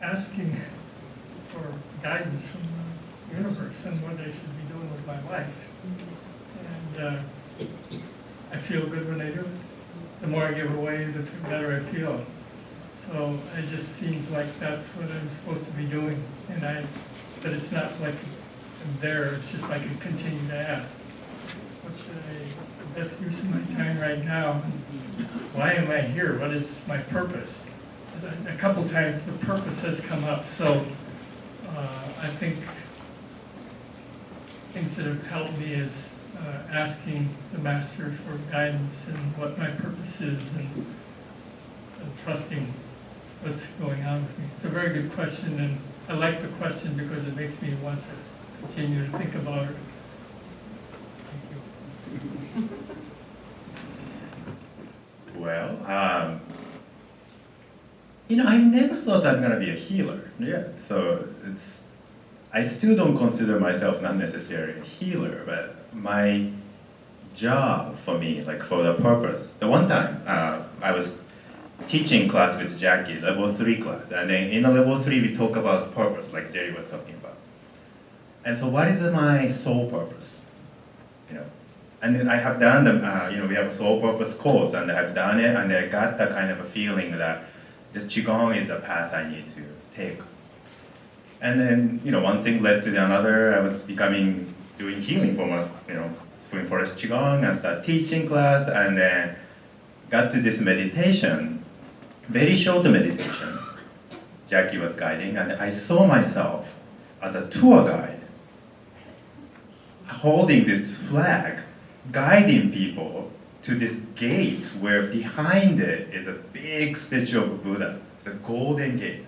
asking for guidance from the universe and what I should be doing with my life. And I feel good when I do it. The more I give away, the better I feel. So it just seems like that's what I'm supposed to be doing. But it's not like I'm there, it's just like I continue to ask. What's the best use of my time right now? Why am I here? What is my purpose? A couple times the purpose has come up, so I think things that have helped me is asking the Master for guidance and what my purpose is, and trusting what's going on with me. It's a very good question, and I like the question because it makes me want to continue to think about it. Thank you. Well, I never thought I'm gonna be a healer. Yeah, so I still don't consider myself not necessarily a healer, but my job for me, like for the purpose. The one time I was teaching class with Jackie, level 3 class, and then in the level 3 we talk about purpose, like Jerry was talking about. And so what is my soul purpose? And then I have done the, we have a soul purpose course, and I've done it, and I got the kind of a feeling that the Qigong is the path I need to take. And then, one thing led to the another. I was doing healing for my, doing Forest Qigong, and started teaching class, and then got to this meditation, very short meditation. Jackie was guiding, and I saw myself as a tour guide, holding this flag, guiding people to this gate where behind it is a big statue of Buddha. It's a golden gate.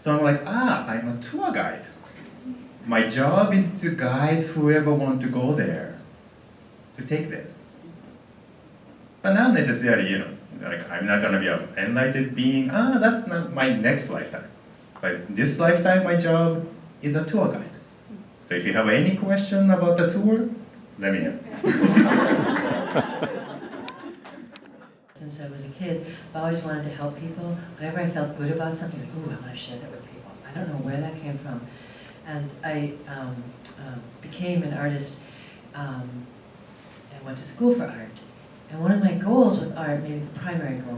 So I'm like, I'm a tour guide. My job is to guide whoever wants to go there, to take them. But not necessarily, like I'm not gonna be an enlightened being. That's not my next lifetime. But this lifetime, my job is a tour guide. So if you have any question about the tour, let me know. Since I was a kid, I've always wanted to help people. Whenever I felt good about something, like, ooh, I want to share that with people. I don't know where that came from. And I became an artist and went to school for art. And one of my goals with art, maybe the primary goal,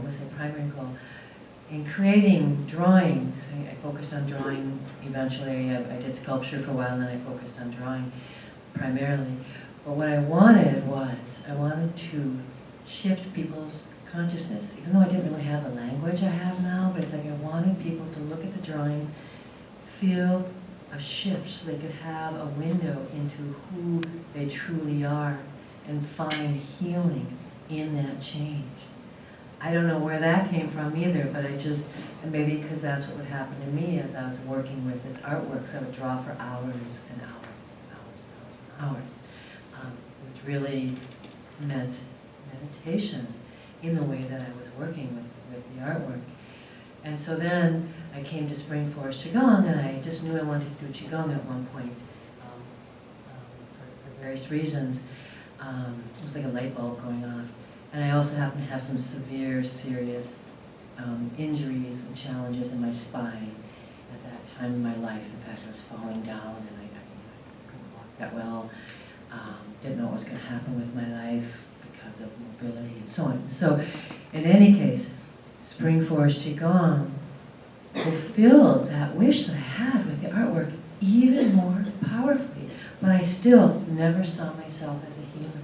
in creating drawings, I focused on drawing eventually. I did sculpture for a while, and then I focused on drawing primarily. But what I wanted to shift people's consciousness, even though I didn't really have the language I have now, but it's like I wanted people to look at the drawings, feel a shift so they could have a window into who they truly are and find healing in that change. I don't know where that came from either, but and maybe because that's what would happen to me as I was working with this artwork, so I would draw for hours and hours, which really meant meditation in the way that I was working with the artwork. And so then I came to Spring Forest Qigong, and I just knew I wanted to do Qigong at one point for various reasons. It was like a light bulb going off. And I also happened to have some severe, serious injuries and challenges in my spine at that time in my life. In fact, I was falling down, and I couldn't walk that well. Didn't know what was going to happen with my life because of mobility and so on. So, in any case, Spring Forest Qigong fulfilled that wish that I had with the artwork even more powerfully. But I still never saw myself as a healer.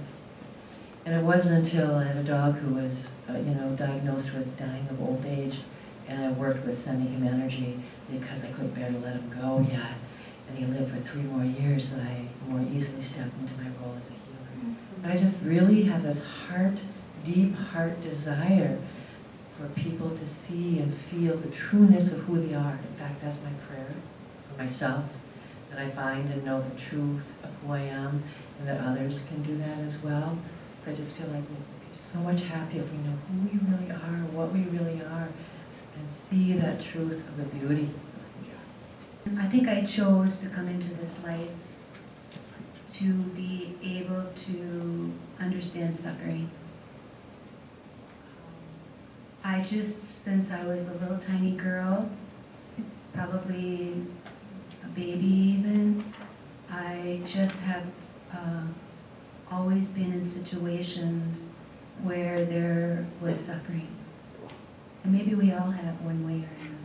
And it wasn't until I had a dog who was, diagnosed with dying of old age, and I worked with sending him energy because I couldn't bear to let him go yet. And he lived for 3 more years that I more easily stepped into my role as a healer. And I just really have this deep heart desire for people to see and feel the trueness of who they are. In fact, that's my prayer for myself, that I find and know the truth of who I am, and that others can do that as well. So I just feel like we'd be so much happier if we know who we really are, what we really are, and see that truth of the beauty. I think I chose to come into this life to be able to understand suffering. I just, since I was a little tiny girl, probably a baby even, I just have always been in situations where there was suffering. And maybe we all have one way or another.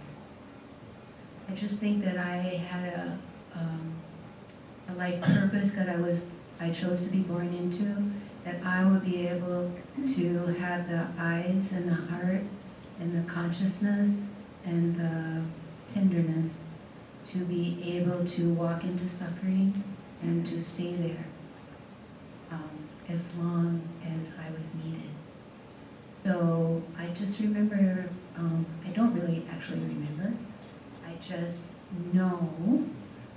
I just think that I had a life purpose that I chose to be born into, that I would be able to have the eyes and the heart and the consciousness and the tenderness to be able to walk into suffering and to stay there as long as I was needed. So I just remember, I don't really actually remember, I just know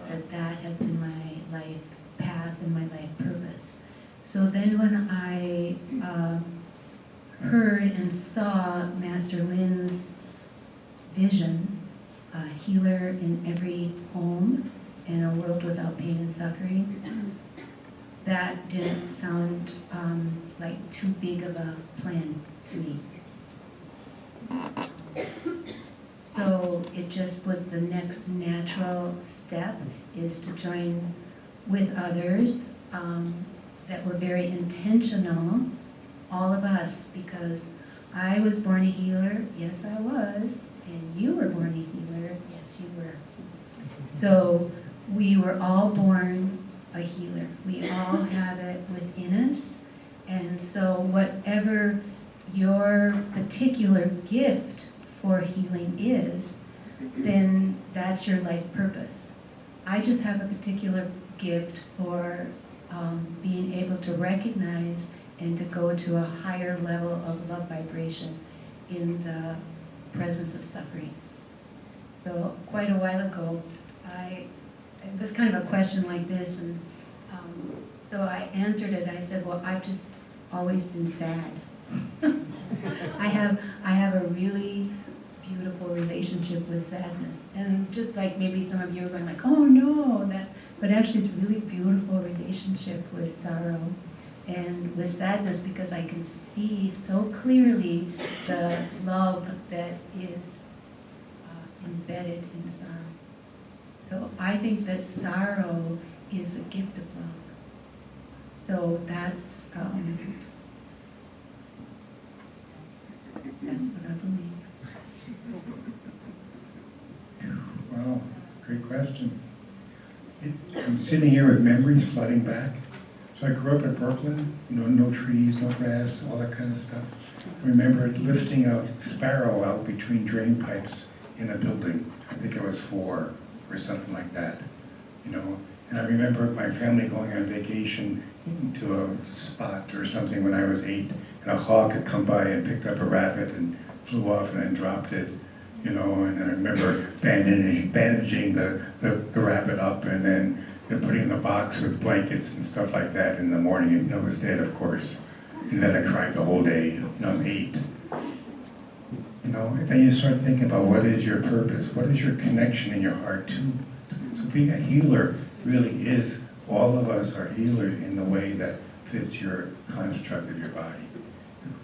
that that has been my life path and my life purpose. So then when I heard and saw Master Lin's vision, a healer in every home and a world without pain and suffering, that didn't sound like too big of a plan to me. So it just was the next natural step, is to join with others that were very intentional, all of us, because I was born a healer, yes I was, and you were born a healer, yes you were. So we were all born a healer. We all have it within us, and so whatever your particular gift for healing is, then that's your life purpose. I just have a particular gift for being able to recognize and to go to a higher level of love vibration in the presence of suffering. So quite a while ago, it was kind of a question like this, and so I answered it. I said, well, I've just always been sad. I have a really beautiful relationship with sadness, and just like maybe some of you are going like, oh no, but actually it's a really beautiful relationship with sorrow and with sadness, because I can see so clearly the love that is embedded in sorrow. So I think that sorrow is a gift of love. So that's what I believe. Wow, great question. I'm sitting here with memories flooding back. So I grew up in Brooklyn, no trees, no grass, all that kind of stuff. I remember lifting a sparrow out between drain pipes in a building. I think I was 4 or something like that, And I remember my family going on vacation to a spot or something when I was 8, and a hawk had come by and picked up a rabbit and flew off and then dropped it, and I remember bandaging the rabbit up and then putting it in a box with blankets and stuff like that. In the morning, it was dead, of course. And then I cried the whole day. I'm 8. And then you start thinking about what is your purpose? What is your connection in your heart to? So being a healer really is, all of us are healers in the way that fits your construct of your body.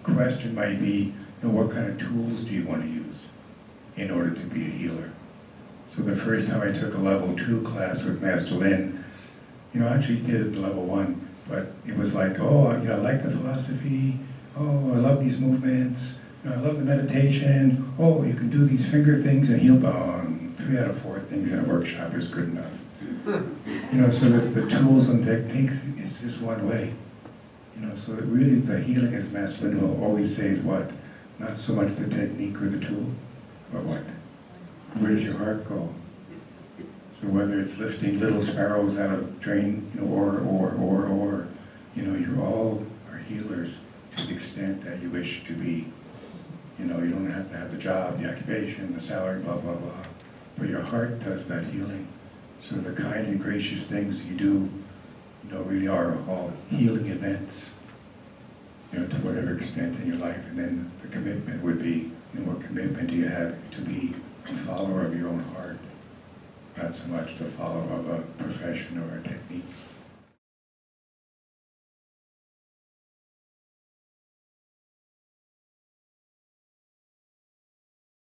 The question might be, what kind of tools do you want to use in order to be a healer? So the first time I took a level 2 class with Master Lin, I actually did it level 1, but it was like, I like the philosophy, I love these movements, I love the meditation, you can do these finger things and heal bone. 3 out of 4 things in a workshop is good enough. So the tools and techniques is just one way. So it really, the healing, as Master Lin will always say, is what? Not so much the technique or the tool, but what? Where does your heart go? So whether it's lifting little sparrows out of drain, or, you all are healers to the extent that you wish to be. You don't have to have the job, the occupation, the salary, blah, blah, blah. But your heart does that healing. So the kind and gracious things you do, really are all healing events, to whatever extent in your life. And then the commitment would be, what commitment do you have to be a follower of your own heart, not so much the follower of a profession or a technique.